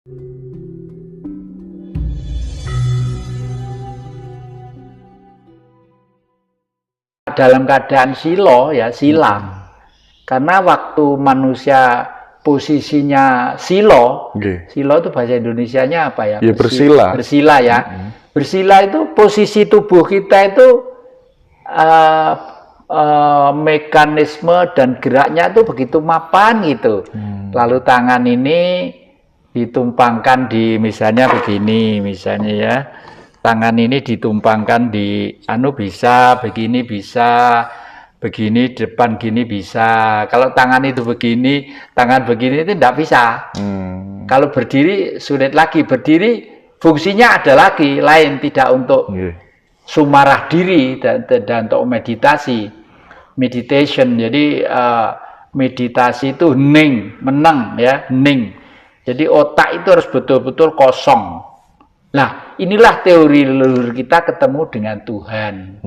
Dalam keadaan silo ya, silang. Karena waktu manusia posisinya silo, silo itu bahasa Indonesianya apa ya? Ya bersila. Bersila ya. Bersila itu posisi tubuh kita itu mekanisme dan geraknya itu begitu mapan gitu. Lalu tangan ini ditumpangkan di misalnya begini, misalnya ya. Tangan ini ditumpangkan di bisa, begini bisa, begini depan gini bisa. Kalau tangan itu begini, tangan begini itu tidak bisa. Kalau berdiri sulit lagi. Berdiri fungsinya ada lagi, lain, tidak untuk sumarah diri dan untuk meditasi. Meditation. Jadi meditasi itu meneng ya, hening. Jadi otak itu harus betul-betul kosong. Nah, inilah teori leluhur kita ketemu dengan Tuhan.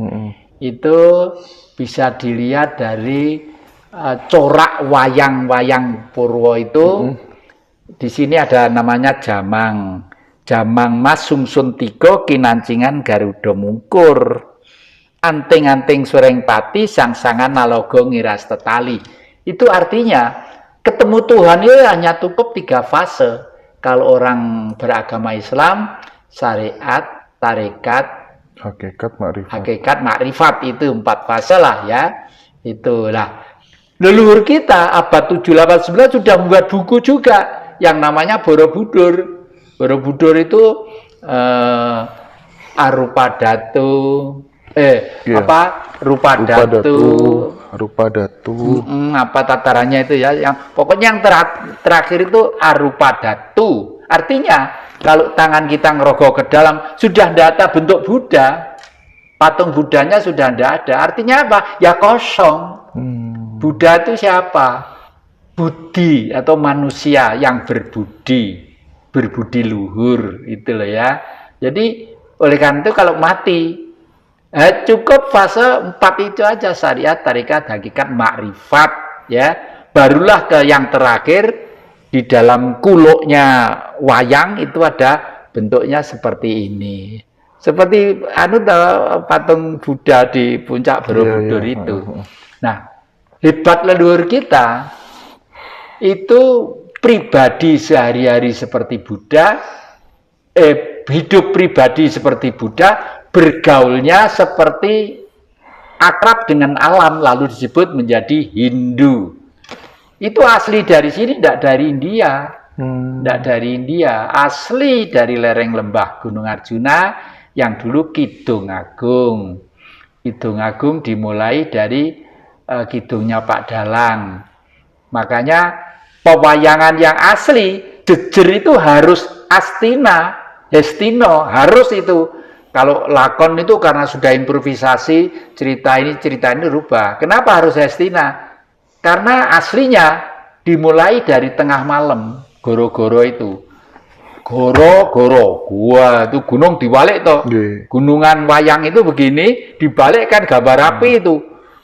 Itu bisa dilihat dari corak wayang-wayang Purwo itu. Di sini ada namanya Jamang. Jamang Mas Sumsun Tigo Kinancingan Garuda Mungkur. Anting-anting sureng pati sangsangan nalogo ngiras tetali. Itu artinya ketemu Tuhan itu hanya cukup 3 fase. Kalau orang beragama Islam, syariat, tarekat, hakikat, makrifat itu 4 fase lah ya. Itulah. Leluhur kita abad 7, 8, 9 sudah membuat buku juga yang namanya Borobudur. Borobudur itu Arupadatu, Rupadatu, apa tatarannya itu ya, yang pokoknya yang terakhir itu Arupadatu. Artinya kalau tangan kita ngerogoh ke dalam sudah tidak ada bentuk Buddha, patung Buddhanya sudah tidak ada. Artinya apa? Ya kosong. Buddha itu siapa? Budi atau manusia yang berbudi luhur, itu loh ya. Jadi oleh karena itu kalau mati cukup fase 4 itu aja, syariat, tarekat, hakikat, makrifat ya. Barulah ke yang terakhir. Di dalam kuluknya wayang itu ada bentuknya seperti ini. Seperti patung Buddha di puncak Borobudur itu. Nah, hebat leluhur kita itu pribadi sehari-hari seperti Buddha, hidup pribadi seperti Buddha, bergaulnya seperti akrab dengan alam, lalu disebut menjadi Hindu. Itu asli dari sini, tidak dari India. Tidak dari India. Asli dari lereng lembah Gunung Arjuna yang dulu Kidung Agung. Kidung Agung dimulai dari kidungnya Pak Dalang. Makanya pewayangan yang asli, jejer itu harus Astina, Hestino, harus itu. Kalau lakon itu karena sudah improvisasi, cerita ini rubah. Kenapa harus Hestina? Karena aslinya dimulai dari tengah malam, goro-goro itu. Goro-goro, gua itu gunung dibalik toh. Gunungan wayang itu begini, dibalikkan gambar api itu.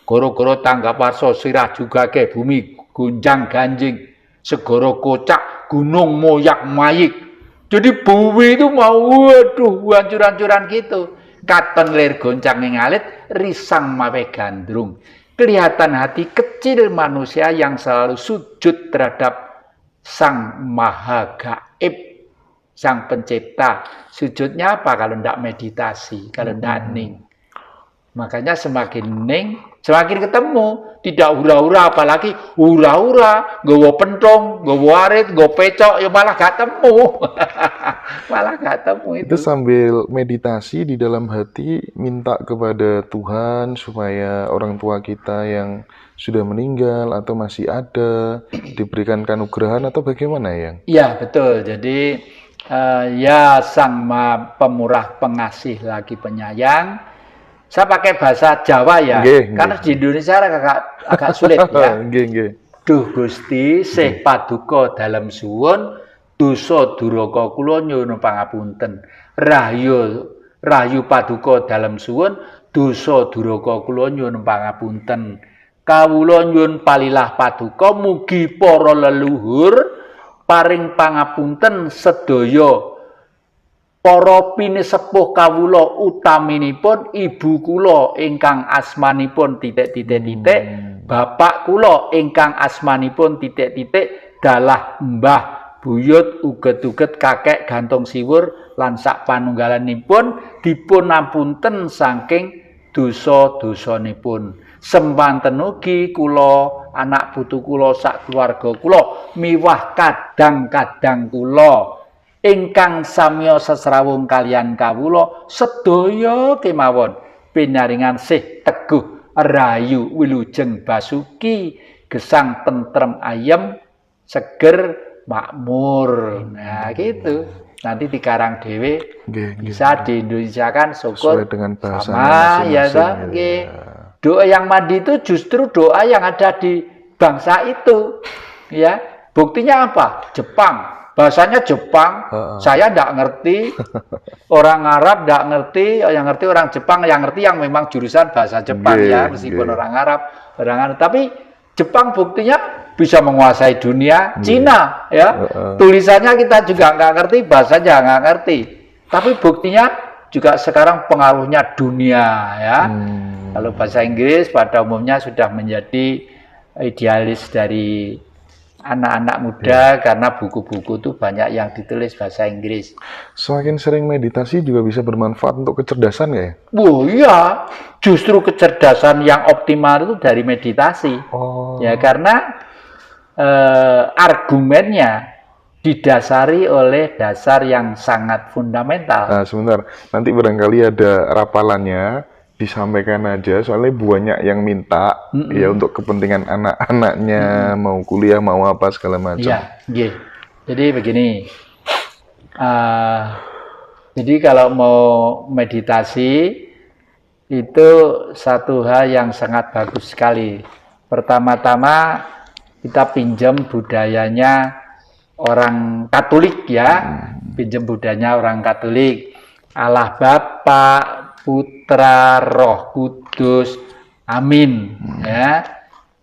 Goro-goro tangga parso, sirah juga ke bumi, gunjang ganjing, segoro kocak, gunung moyak mayik. Jadi bumi itu mau, waduh, hancur-hancuran gitu. Katon lir goncang ngalit, risang mawe gandrung. Kelihatan hati kecil manusia yang selalu sujud terhadap Sang Maha Gaib, Sang Pencipta. Sujudnya apa kalau tidak meditasi, kalau tidak ning? Makanya semakin ning, semakin ketemu. Tidak hura-hura, apalagi hura-hura, nggawa pentong, nggawa arit, nggawa pecok, ya malah gak temu. Malah gak temu itu. Itu sambil meditasi di dalam hati, minta kepada Tuhan supaya orang tua kita yang sudah meninggal atau masih ada diberikan kanugrahan atau bagaimana yang? Iya betul. Jadi ya Sang Maha Pemurah, Pengasih lagi Penyayang. Saya pakai bahasa Jawa ya, karena di Indonesia agak sulit ya. Duh Gusti, sih paduka dalam suwun, dosa duraka kula nyuwun pangapunten. Rahayu paduka dalam suwun, dosa duraka kula nyuwun pangapunten. Kawula nyuwun palilah paduka mugi para leluhur paring pangapunten sedaya para pinisepuh kawula utaminipun ibu kula ingkang asmanipun titik-titik-titik, bapak kula ingkang asmanipun titik-titik dalah mbah buyut uget-uget kakek gantung siwur lan sak panunggalanipun dipun apunten saking dosa-dosanipun. Semanten ugi kula anak putu kula sak keluarga kula miwah kadang-kadang kula ingkang samya sesrawung kalian kawula sedaya kemawon pinaringan sih teguh rayu wilujeng basuki gesang tentrem ayem seger makmur. Nah gitu nanti dikarang dhewe bisa diindonesiakan syukur sesuai dengan bahasa sama ya toh nggih. Doa yang mandi itu justru doa yang ada di bangsa itu ya. Buktinya apa? Jepang. Bahasanya Jepang, saya tidak ngerti, orang Arab tidak ngerti, yang ngerti orang Jepang, yang ngerti yang memang jurusan bahasa Jepang ya, meskipun orang Arab, tapi Jepang buktinya bisa menguasai dunia, Cina ya, tulisannya kita juga nggak ngerti, bahasanya nggak ngerti, tapi buktinya juga sekarang pengaruhnya dunia ya. Kalau bahasa Inggris pada umumnya sudah menjadi idealis dari anak-anak muda karena buku-buku itu banyak yang ditulis bahasa Inggris. Semakin sering meditasi juga bisa bermanfaat untuk kecerdasan nggak ya? Oh iya, justru kecerdasan yang optimal itu dari meditasi. Ya karena argumennya didasari oleh dasar yang sangat fundamental. Nah sebentar, nanti barangkali ada rapalannya. Disampaikan aja, soalnya banyak yang minta ya untuk kepentingan anak-anaknya mau kuliah mau apa segala macam. Iya, yeah. Jadi begini, jadi kalau mau meditasi itu satu hal yang sangat bagus sekali. Pertama-tama kita pinjam budayanya orang Katolik ya, pinjam budayanya orang Katolik. Allah Bapa, Putra, Roh Kudus, amin. Ya.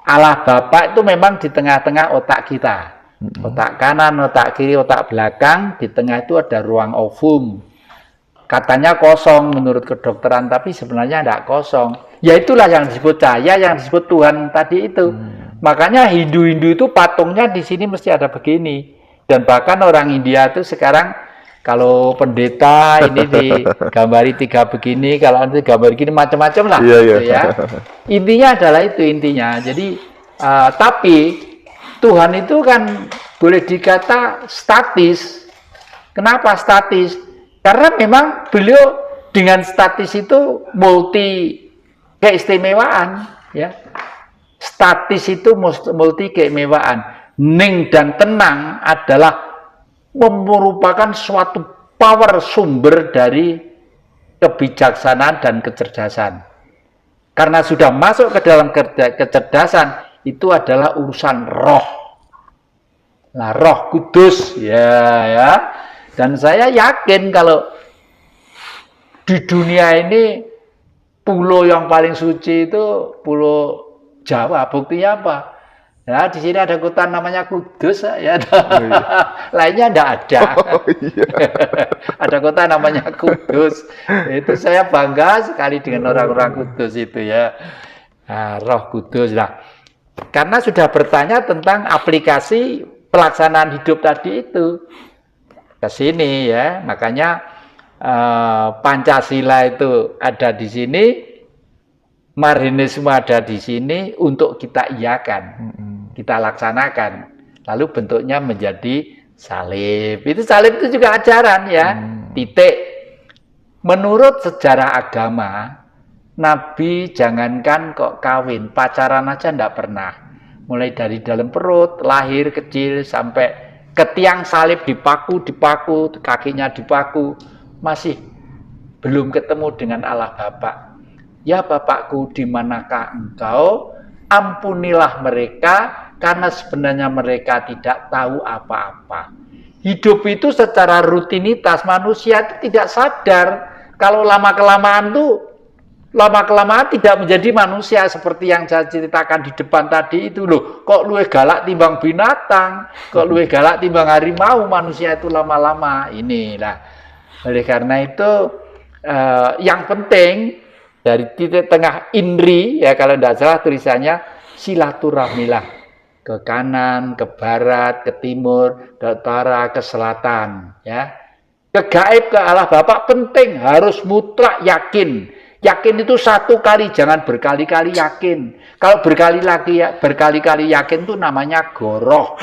Allah Bapa itu memang di tengah-tengah otak kita. Otak kanan, otak kiri, otak belakang, di tengah itu ada ruang ovum. Katanya kosong menurut kedokteran, tapi sebenarnya tidak kosong. Ya itulah yang disebut cahaya, yang disebut Tuhan tadi itu. Makanya Hindu-Hindu itu patungnya di sini mesti ada begini. Dan bahkan orang India itu sekarang kalau pendeta ini digambari 3 begini, kalau nanti gambar begini macam-macam lah, gitu ya. Intinya adalah itu intinya. Jadi, tapi Tuhan itu kan boleh dikata statis. Kenapa statis? Karena memang beliau dengan statis itu multi keistimewaan, ya. Statis itu multi keistimewaan. Ning dan tenang adalah merupakan suatu power sumber dari kebijaksanaan dan kecerdasan. Karena sudah masuk ke dalam kecerdasan, itu adalah urusan roh. Nah, Roh Kudus ya. Dan saya yakin kalau di dunia ini pulau yang paling suci itu pulau Jawa. Buktinya apa? Nah, di sini ada kota namanya Kudus ya. Lainnya enggak ada. Ada kota namanya Kudus. Itu saya bangga sekali dengan orang-orang Kudus itu ya. Nah, Roh Kudus lah. Karena sudah bertanya tentang aplikasi pelaksanaan hidup tadi itu ke sini ya. Makanya Pancasila itu ada di sini, Marxisme ada di sini untuk kita iakan. Kita laksanakan, lalu bentuknya menjadi salib. Itu salib itu juga ajaran ya, titik. Menurut sejarah agama, Nabi jangankan kok kawin, pacaran aja enggak pernah. Mulai dari dalam perut, lahir kecil sampai ke tiang salib dipaku, kakinya dipaku, masih belum ketemu dengan Allah Bapa. Ya Bapakku, di manakah engkau? Ampunilah mereka, karena sebenarnya mereka tidak tahu apa-apa. Hidup itu secara rutinitas manusia itu tidak sadar. Kalau lama-kelamaan tuh lama-kelamaan tidak menjadi manusia seperti yang saya ceritakan di depan tadi itu loh. Kok luwih galak timbang binatang, kok luwih galak timbang harimau manusia itu lama-lama. Inilah. Oleh karena itu yang penting dari titik tengah Indri ya kalau tidak salah tulisannya silaturahmilah ke kanan, ke barat, ke timur, ke utara, ke selatan ya. Ke gaib, ke Allah Bapa penting, harus mutlak yakin. Yakin itu satu kali, jangan berkali-kali yakin. Kalau berkali-kali yakin itu namanya goroh.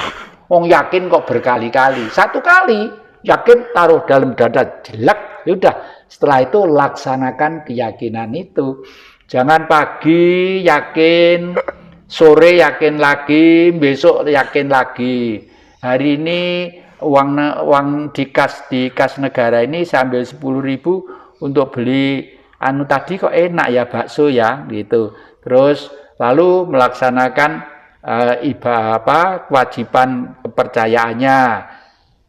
Wong yakin kok berkali-kali. Satu kali yakin taruh dalam dada jelek, udah. Setelah itu laksanakan keyakinan itu. Jangan pagi yakin, sore yakin lagi, besok yakin lagi. Hari ini uang di kas negara ini saya ambil 10.000 untuk beli anu tadi kok enak ya bakso ya gitu. Terus lalu melaksanakan kewajiban kepercayaannya.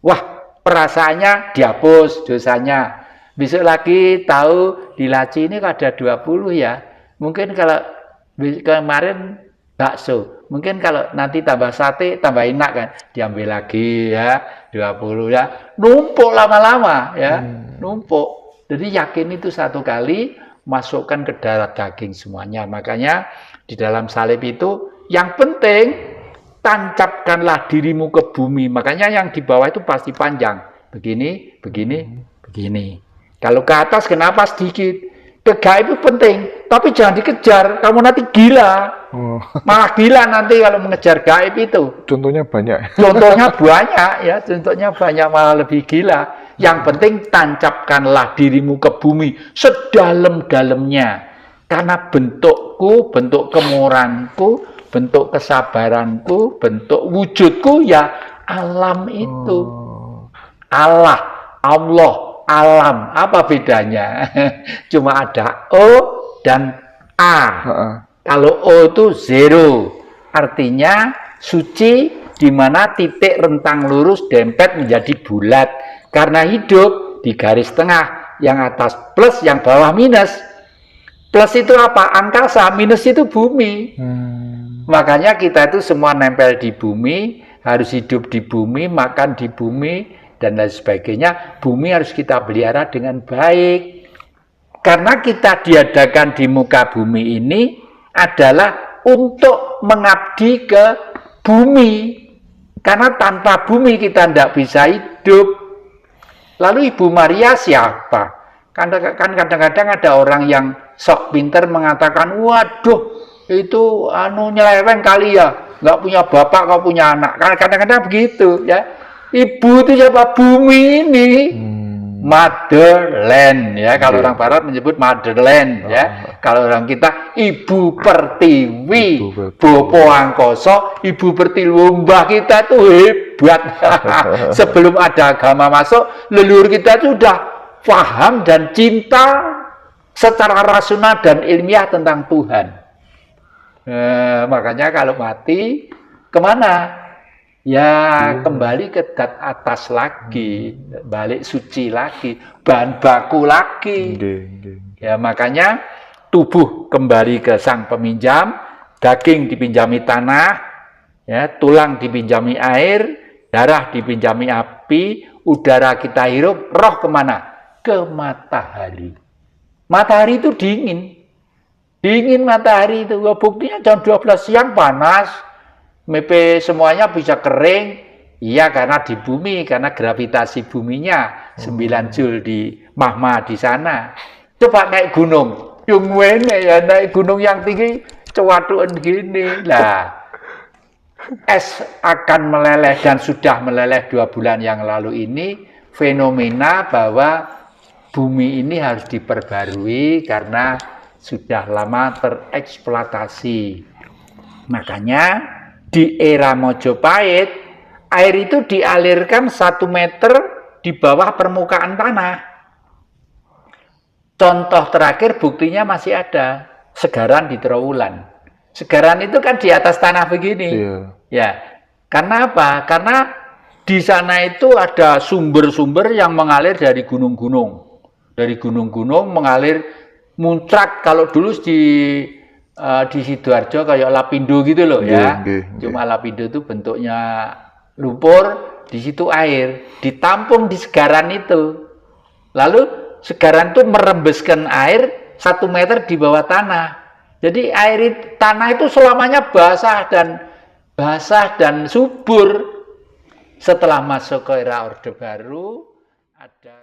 Wah, perasaannya dihapus dosanya. Besok lagi tahu di laci ini ada 20 ya. Mungkin kalau kemarin bakso, mungkin kalau nanti tambah sate tambah enak kan, diambil lagi ya 20 ya. Numpuk lama-lama ya, numpuk. Jadi yakin itu satu kali masukkan ke darah daging semuanya. Makanya di dalam salib itu yang penting tancapkanlah dirimu ke bumi. Makanya yang di bawah itu pasti panjang. Begini, begini, begini. Kalau ke atas kenapa sedikit? Ke gaib itu penting, tapi jangan dikejar. Kamu nanti gila. Malah gila nanti kalau mengejar gaib itu. Contohnya banyak. Contohnya banyak ya, contohnya banyak malah lebih gila. Yang penting tancapkanlah dirimu ke bumi sedalam-dalamnya. Karena bentukku, bentuk kemurahanku, bentuk kesabaranku, bentuk wujudku ya alam itu. Allah, alam. Apa bedanya? Cuma ada O dan A. Kalau O itu zero, artinya suci, di mana titik rentang lurus dempet menjadi bulat. Karena hidup di garis tengah, yang atas plus, yang bawah minus. Plus itu apa? Angkasa, minus itu bumi. Makanya kita itu semua nempel di bumi, harus hidup di bumi, makan di bumi, dan lain sebagainya. Bumi harus kita pelihara dengan baik. Karena kita diadakan di muka bumi ini adalah untuk mengabdi ke bumi. Karena tanpa bumi kita tidak bisa hidup. Lalu Ibu Maria siapa? Kan kadang-kadang ada orang yang sok pinter mengatakan, waduh itu nyeleweng kali ya, nggak punya bapak kau punya anak. Kadang-kadang begitu ya. Ibu itu siapa? Bumi ini. Motherland ya, kalau orang barat menyebut motherland ya. Kalau orang kita ibu pertiwi, bopo angkoso, ibu pertiwi. Mbah kita tuh hebat. Sebelum ada agama masuk, leluhur kita sudah paham dan cinta secara rasional dan ilmiah tentang Tuhan. Makanya kalau mati kemana? Ya kembali ke dat atas lagi, balik suci lagi, bahan baku lagi. Ya makanya tubuh kembali ke sang peminjam, daging dipinjami tanah, ya tulang dipinjami air, darah dipinjami api, udara kita hirup, roh kemana? Ke matahari. Matahari itu dingin. Dingin matahari itu, buktinya jam 12 siang panas. Mepe semuanya bisa kering, iya karena di bumi, karena gravitasi buminya 9 Joule di magma di sana. Coba naik gunung, yang wene ya naik gunung yang tinggi, cewatuan gini lah. Es akan meleleh dan sudah meleleh 2 bulan yang lalu ini. Fenomena bahwa bumi ini harus diperbarui karena sudah lama tereksploitasi. Makanya di era Mojopahit, air itu dialirkan 1 meter di bawah permukaan tanah. Contoh terakhir buktinya masih ada, Segaran di Trowulan. Segaran itu kan di atas tanah begini. Ya, karena apa? Karena di sana itu ada sumber-sumber yang mengalir dari gunung-gunung. Dari gunung-gunung mengalir muncrat. Kalau dulu di Sidoarjo kayak Lapindo gitu loh ya. Cuma Lapindo itu bentuknya lumpur, di situ air, ditampung di segaran itu. Lalu segaran itu merembeskan air 1 meter di bawah tanah. Jadi tanah itu selamanya basah dan subur. Setelah masuk ke era Orde Baru, ada